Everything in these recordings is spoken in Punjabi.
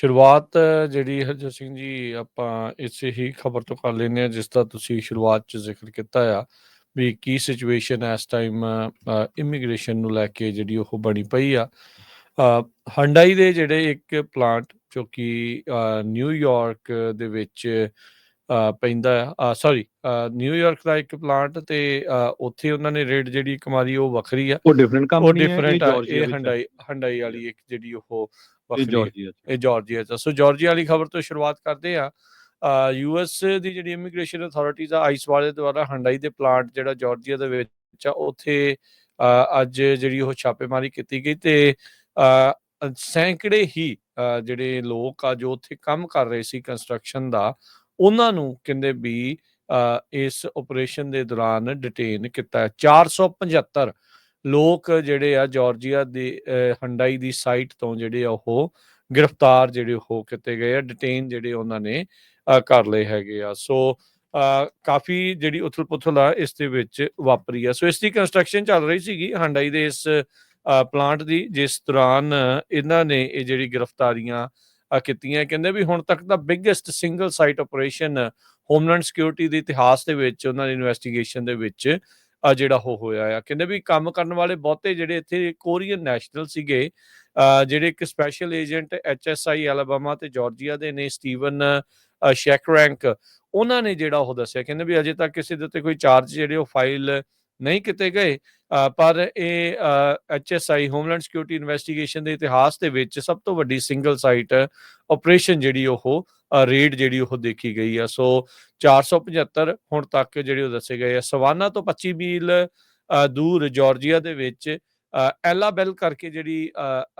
ਸ਼ੁਰੂਆਤ ਜਿਹੜੀ ਹਰਜੋਤ ਸਿੰਘ ਜੀ ਆਪਾਂ ਇਸੇ ਹੀ ਖਬਰ ਤੋਂ ਕਰ ਲੈਂਦੇ ਹਾਂ ਜਿਸ ਦਾ ਤੁਸੀਂ ਸ਼ੁਰੂਆਤ 'ਚ ਜ਼ਿਕਰ ਕੀਤਾ ਆ ਵੀ ਕੀ ਸਿਚੁਏਸ਼ਨ ਹੈ ਇਸ ਟਾਈਮ ਇਮੀਗ੍ਰੇਸ਼ਨ ਨੂੰ ਲੈ ਕੇ ਜਿਹੜੀ ਉਹ ਬਣੀ ਪਈ ਆ। ਹੰਡਾਈ ਦੇ ਜਿਹੜੇ ਇੱਕ ਪਲਾਂਟ ਜੋ ਕਿ ਨਿਊਯਾਰਕ ਦੇ ਵਿੱਚ ਪੈਂਦਾ ਆ, ਸੌਰੀ, ਨਿਊਯਾਰਕ ਦਾ ਇੱਕ ਪਲਾਂਟ ਤੇ ਉੱਥੇ ਉਹਨਾਂ ਨੇ ਰੇਟ ਜਿਹੜੀ ਕਮਾਈ ਉਹ ਵੱਖਰੀ ਆ। ਉਹ ਡਿਫਰੈਂਟ ਉਹ ਕੰਪਨੀ ਹੈ, ਇਹ ਡਿਫਰੈਂਟ ਆ। ਜਾਰਜੀਆ ਇਹ ਵਿੱਚ ਹੈ। ਹੰਡਾਈ ਵਾਲੀ ਇੱਕ ਜਿਹੜੀ ਉਹ ਇਹ ਵੱਖਰੀ ਹੈ। ਜਾਰਜੀਆ ਚ ਇਹ ਜਾਰਜੀਆ 'ਚ। ਸੋ ਜਾਰਜੀਆ ਵਾਲੀ ਖਬਰ ਤੋਂ ਸ਼ੁਰੂਆਤ ਕਰਦੇ ਆ। ਯੂਐਸ ਦੀ ਜਿਹੜੀ ਇਮੀਗ੍ਰੇਸ਼ਨ ਅਥਾਰਟੀਜ਼ ਆ ਆਈਸ ਵਾਲੇ ਦੁਆਰਾ ਹੰਡਾਈ ਦੇ ਪਲਾਂਟ ਜਿਹੜਾ ਜਾਰਜੀਆ ਦੇ ਵਿੱਚ ਆ ਉੱਥੇ ਅੱਜ ਜਿਹੜੀ ਉਹ ਛਾਪੇਮਾਰੀ ਕੀਤੀ ਗਈ ਤੇ ਸੈਂਕੜੇ ਹੀ ਜਿਹੜੇ ਲੋਕ ਆ ਜੋ ਉੱਥੇ ਕੰਮ ਕਰ ਰਹੇ ਸੀ ਕੰਸਟਰਕਸ਼ਨ ਦਾ, ਉਹਨਾਂ ਨੂੰ ਕਹਿੰਦੇ ਵੀ ਇਸ ਆਪਰੇਸ਼ਨ ਦੇ ਦੌਰਾਨ ਡਿਟੇਨ ਕੀਤਾ। 475 ਲੋਕ ਜਿਹੜੇ ਆ ਜਾਰਜੀਆ ਦੇ ਹੰਡਾਈ ਦੀ ਸਾਈਟ ਤੋਂ ਜਿਹੜੇ ਆ ਉਹ ਗ੍ਰਿਫਤਾਰ ਜਿਹੜੇ ਉਹ ਕੀਤੇ ਗਏ ਆ, ਡਿਟੇਨ ਜਿਹੜੇ ਉਹਨਾਂ ਨੇ ਕਰ ਲਏ ਹੈਗੇ ਆ। ਸੋ ਕਾਫੀ ਜਿਹੜੀ ਉਥਲ ਪੁਥਲ ਆ ਇਸ ਦੇ ਵਿੱਚ ਵਾਪਰੀ ਆ। ਸੋ ਇਸ ਦੀ ਕੰਸਟਰਕਸ਼ਨ ਚੱਲ ਰਹੀ ਸੀਗੀ ਹੰਡਾਈ ਦੇ ਇਸ ਪਲਾਂਟ ਦੀ, ਜਿਸ ਦੌਰਾਨ ਇਹਨਾਂ ਨੇ ਇਹ ਜਿਹੜੀ ਗ੍ਰਿਫਤਾਰੀਆਂ ਕੀਤੀਆਂ। ਕਹਿੰਦੇ ਵੀ ਹੁਣ ਤੱਕ ਦਾ biggest single site operation homeland security ਦੇ ਇਤਿਹਾਸ ਦੇ ਵਿੱਚ ਉਹਨਾਂ ਦੀ ਇਨਵੈਸਟੀਗੇਸ਼ਨ ਦੇ ਵਿੱਚ ਜਿਹੜਾ ਉਹ ਹੋਇਆ ਆ। ਕਹਿੰਦੇ ਵੀ ਕੰਮ ਕਰਨ ਵਾਲੇ ਬਹੁਤੇ ਜਿਹੜੇ ਇੱਥੇ ਕੋਰੀਅਨ ਨੈਸ਼ਨਲ ਸੀਗੇ, ਜਿਹੜੇ ਇੱਕ ਸਪੈਸ਼ਲ ਏਜੰਟ HSI ਐਲਬਾਮਾ ਤੇ ਜਾਰਜੀਆ ਦੇ ਨੇ, ਸਟੀਵਨ ਸ਼ੈਕਰੈਂਕ, ਉਹਨਾਂ ਨੇ ਜਿਹੜਾ ਉਹ ਦੱਸਿਆ। ਕਹਿੰਦੇ ਵੀ ਅਜੇ ਤੱਕ ਕਿਸੇ ਦੇ ਉੱਤੇ ਕੋਈ ਚਾਰਜ ਜਿਹੜੇ ਉਹ ਫਾਈਲ ਨਹੀਂ ਕੀਤੇ ਗਏ, ਪਰ ਇਹ HSI ਹੋਮਲੈਂਡ ਸਿਕਿਉਰਿਟੀ ਇਨਵੈਸਟੀਗੇਸ਼ਨ ਦੇ ਇਤਿਹਾਸ ਦੇ ਵਿੱਚ ਸਭ ਤੋਂ ਵੱਡੀ ਸਿੰਗਲ ਸਾਈਟ ਆਪਰੇਸ਼ਨ ਜਿਹੜੀ ਉਹ ਰੇਡ ਜਿਹੜੀ ਉਹ ਦੇਖੀ ਗਈ ਆ। ਸੋ 475 ਹੁਣ ਤੱਕ ਜਿਹੜੇ ਉਹ ਦੱਸੇ ਗਏ ਆ। ਸਵਾਨਾ ਤੋਂ 25 ਮੀਲ ਦੂਰ ਜਾਰਜੀਆ ਦੇ ਵਿੱਚ ਐਲਾਬੈਲ ਕਰਕੇ ਜਿਹੜੀ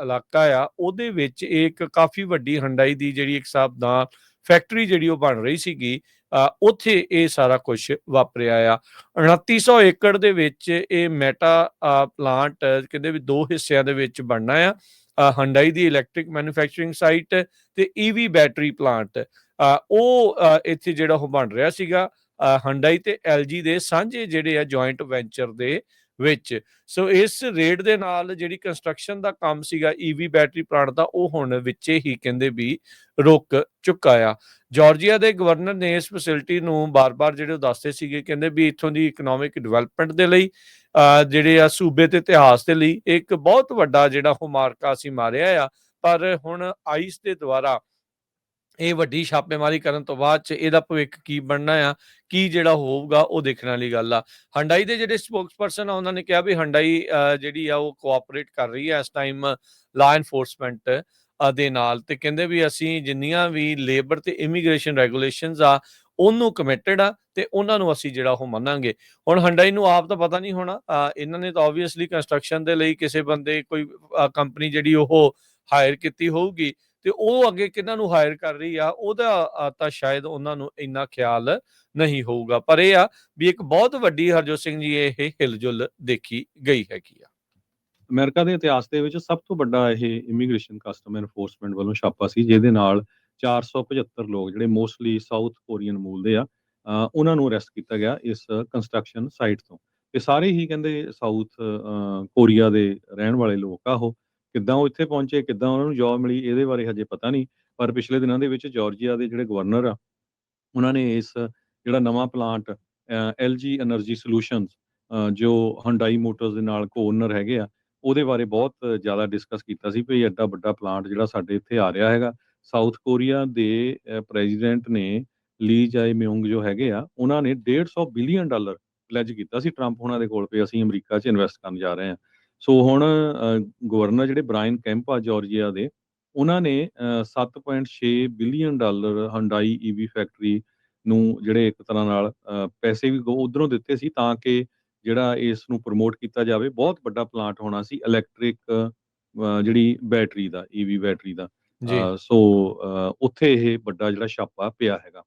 ਇਲਾਕਾ ਆ, ਉਹਦੇ ਵਿੱਚ ਇੱਕ ਕਾਫੀ ਵੱਡੀ ਹੰਡਾਈ ਦੀ ਜਿਹੜੀ ਇੱਕ ਹਿਸਾਬ ਦਾ ਫੈਕਟਰੀ ਜਿਹੜੀ ਉਹ ਬਣ ਰਹੀ ਸੀਗੀ, ਉੱਥੇ ਇਹ ਸਾਰਾ ਕੁਝ ਵਾਪਰਿਆ ਆ। 2900 ਏਕੜ ਦੇ ਵਿੱਚ ਇਹ ਮੈਟਾ ਪਲਾਂਟ ਕਹਿੰਦੇ ਵੀ 2 ਹਿੱਸਿਆਂ ਦੇ ਵਿੱਚ ਬਣਨਾ ਆ। ਹੰਡਾਈ ਦੀ ਇਲੈਕਟ੍ਰਿਕ ਮੈਨੂਫੈਕਚਰਿੰਗ ਸਾਈਟ ਤੇ EV ਬੈਟਰੀ ਪਲਾਂਟ, ਉਹ ਇੱਥੇ ਜਿਹੜਾ ਉਹ ਬਣ ਰਿਹਾ ਸੀਗਾ ਹੰਡਾਈ ਤੇ LG ਦੇ ਸਾਂਝੇ ਜਿਹੜੇ ਆ ਜੁਆਇੰਟ ਵੈਂਚਰ ਦੇ ਵਿੱਚ। ਸੋ ਇਸ ਰੇਟ ਦੇ ਨਾਲ ਜਿਹੜੀ ਕੰਸਟਰਕਸ਼ਨ ਦਾ ਕੰਮ ਸੀਗਾ EV ਬੈਟਰੀ ਪਲਾਂਟ ਦਾ, ਉਹ ਹੁਣ ਵਿੱਚੇ ਹੀ ਕਹਿੰਦੇ ਵੀ ਰੁਕ ਚੁੱਕਾ ਆ। ਜਾਰਜੀਆ ਦੇ ਗਵਰਨਰ ਨੇ ਇਸ ਫੈਸਿਲਿਟੀ ਨੂੰ ਬਾਰ-ਬਾਰ ਜਿਹੜੇ ਦੱਸਦੇ ਸੀਗੇ, ਕਹਿੰਦੇ ਵੀ ਇੱਥੋਂ ਦੀ ਇਕਨੋਮਿਕ ਡਿਵੈਲਪਮੈਂਟ ਦੇ ਲਈ, ਜਿਹੜੇ ਆ ਸੂਬੇ ਤੇ ਇਤਿਹਾਸ ਦੇ ਲਈ ਇੱਕ ਬਹੁਤ ਵੱਡਾ ਜਿਹੜਾ ਉਹ ਮਾਰਕਾ ਅਸੀਂ ਮਾਰਿਆ ਆ। ਪਰ ਹੁਣ ਆਈਸ ਦੇ ਦੁਆਰਾ ਇਹ ਵੱਡੀ ਛਾਪੇਮਾਰੀ ਕਰਨ ਤੋਂ ਬਾਅਦ 'ਚ ਇਹਦਾ ਭਵਿੱਖ ਕੀ ਬਣਨਾ ਆ, ਕੀ ਜਿਹੜਾ ਹੋਊਗਾ ਉਹ ਦੇਖਣ ਵਾਲੀ ਗੱਲ ਆ। ਹੰਡਾਈ ਦੇ ਜਿਹੜੇ ਸਪੋਕਸਪਰਸਨ ਆ ਉਹਨਾਂ ਨੇ ਕਿਹਾ ਵੀ ਹੰਡਾਈ ਜਿਹੜੀ ਆ ਉਹ ਕੋਆਪਰੇਟ ਕਰ ਰਹੀ ਹੈ ਇਸ ਟਾਈਮ ਲਾ ਐਨਫੋਰਸਮੈਂਟ ਦੇ ਨਾਲ, ਤੇ ਕਹਿੰਦੇ ਵੀ ਅਸੀਂ ਜਿੰਨੀਆਂ ਵੀ ਲੇਬਰ ਤੇ ਇਮੀਗ੍ਰੇਸ਼ਨ ਰੈਗੂਲੇਸ਼ਨਸ ਆ ਉਹਨੂੰ ਕਮਿਟਡ ਆ ਤੇ ਉਹਨਾਂ ਨੂੰ ਅਸੀਂ ਜਿਹੜਾ ਉਹ ਮੰਨਾਂਗੇ। ਹੁਣ ਹੰਡਾਈ ਨੂੰ ਆਪ ਤਾਂ ਪਤਾ ਨਹੀਂ ਹੋਣਾ, ਇਹਨਾਂ ਨੇ ਤਾਂ ਆਬਵੀਅਸਲੀ ਕੰਸਟਰਕਸ਼ਨ ਦੇ ਲਈ ਕਿਸੇ ਬੰਦੇ ਕੋਈ ਕੰਪਨੀ ਜਿਹੜੀ ਉਹ ਹਾਇਰ ਕੀਤੀ ਹੋਊਗੀ, ਤੇ ਉਹ ਅੱਗੇ ਕਿਹਨਾਂ ਨੂੰ ਹਾਇਰ ਕਰ ਰਹੀ ਆ ਉਹਦਾ ਤਾਂ ਸ਼ਾਇਦ ਉਹਨਾਂ ਨੂੰ ਇੰਨਾ ਖਿਆਲ ਨਹੀਂ ਹੋਊਗਾ। ਪਰ ਇਹ ਆ ਵੀ ਇੱਕ ਬਹੁਤ ਵੱਡੀ ਹਰਜੋਤ ਸਿੰਘ ਜੀ ਇਹ ਹਿਲਜੁਲ ਦੇਖੀ ਗਈ ਹੈਗੀ ਆ। ਅਮਰੀਕਾ ਦੇ ਇਤਿਹਾਸ ਦੇ ਵਿੱਚ ਸਭ ਤੋਂ ਵੱਡਾ ਇਹ ਇਮੀਗ੍ਰੇਸ਼ਨ ਕਸਟਮ ਐਨਫੋਰਸਮੈਂਟ ਵੱਲੋਂ ਛਾਪਾ ਸੀ, ਜਿਹਦੇ ਨਾਲ 475 ਲੋਕ ਜਿਹੜੇ ਮੋਸਟਲੀ ਸਾਊਥ ਕੋਰੀਅਨ ਮੂਲ ਦੇ ਆ, ਉਹਨਾਂ ਨੂੰ ਅਰੈਸਟ ਕੀਤਾ ਗਿਆ ਇਸ ਕੰਸਟਰਕਸ਼ਨ ਸਾਈਟ ਤੋਂ। ਤੇ ਸਾਰੇ ਹੀ ਕਹਿੰਦੇ ਸਾਊਥ ਕੋਰੀਆ ਦੇ ਰਹਿਣ ਵਾਲੇ ਲੋਕ ਆ। ਉਹ ਕਿੱਦਾਂ ਉਹ ਇੱਥੇ ਪਹੁੰਚੇ, ਕਿੱਦਾਂ ਉਹਨਾਂ ਨੂੰ ਜੌਬ ਮਿਲੀ, ਇਹਦੇ ਬਾਰੇ ਹਜੇ ਪਤਾ ਨਹੀਂ। ਪਰ ਪਿਛਲੇ ਦਿਨਾਂ ਦੇ ਵਿੱਚ ਜਾਰਜੀਆ ਦੇ ਜਿਹੜੇ ਗਵਰਨਰ ਆ, ਉਹਨਾਂ ਨੇ ਇਸ ਜਿਹੜਾ ਨਵਾਂ ਪਲਾਂਟ LG ਐਨਰਜੀ ਸੋਲਿਊਸ਼ਨਸ, ਜੋ ਹੰਡਾਈ ਮੋਟਰਸ ਦੇ ਨਾਲ ਕੋ-ਓਨਰ ਹੈਗੇ ਆ, ਉਹਦੇ ਬਾਰੇ ਬਹੁਤ ਜ਼ਿਆਦਾ ਡਿਸਕਸ ਕੀਤਾ ਸੀ ਵੀ ਐਡਾ ਵੱਡਾ ਪਲਾਂਟ ਜਿਹੜਾ ਸਾਡੇ ਇੱਥੇ ਆ ਰਿਹਾ ਹੈਗਾ। ਸਾਊਥ ਕੋਰੀਆ ਦੇ ਪ੍ਰੈਜ਼ੀਡੈਂਟ ਨੇ ਲੀ ਜਾਏ ਮਿਉਂਗ ਜੋ ਹੈਗੇ ਆ, ਉਹਨਾਂ ਨੇ $150 ਬਿਲੀਅਨ ਪਲੈਜ ਕੀਤਾ ਸੀ ਟਰੰਪ ਉਹਨਾਂ ਦੇ ਕੋਲ ਵੀ ਅਸੀਂ ਅਮਰੀਕਾ 'ਚ ਇਨਵੈਸਟ ਕਰਨ ਜਾ ਰਹੇ ਹਾਂ। ਸੋ ਹੁਣ ਗਵਰਨਰ ਜਿਹੜੇ ਬ੍ਰਾਇਨ ਕੈਂਪ ਆ ਜਾਰਜੀਆ ਦੇ, ਉਹਨਾਂ ਨੇ $7.6 ਬਿਲੀਅਨ ਹੰਡਾਈ EV ਫੈਕਟਰੀ ਨੂੰ ਜਿਹੜੇ ਇੱਕ ਤਰ੍ਹਾਂ ਨਾਲ ਪੈਸੇ ਵੀ ਉਧਰੋਂ ਦਿੱਤੇ ਸੀ ਤਾਂ ਕਿ ਜਿਹੜਾ ਇਸ ਨੂੰ ਪ੍ਰਮੋਟ ਕੀਤਾ ਜਾਵੇ। ਬਹੁਤ ਵੱਡਾ ਪਲਾਂਟ ਹੋਣਾ ਸੀ ਇਲੈਕਟ੍ਰਿਕ ਜਿਹੜੀ ਬੈਟਰੀ ਦਾ, EV ਬੈਟਰੀ ਦਾ। ਜੀ। ਸੋ ਉੱਥੇ ਇਹ ਵੱਡਾ ਜਿਹੜਾ ਛਾਪਾ ਪਿਆ ਹੈਗਾ।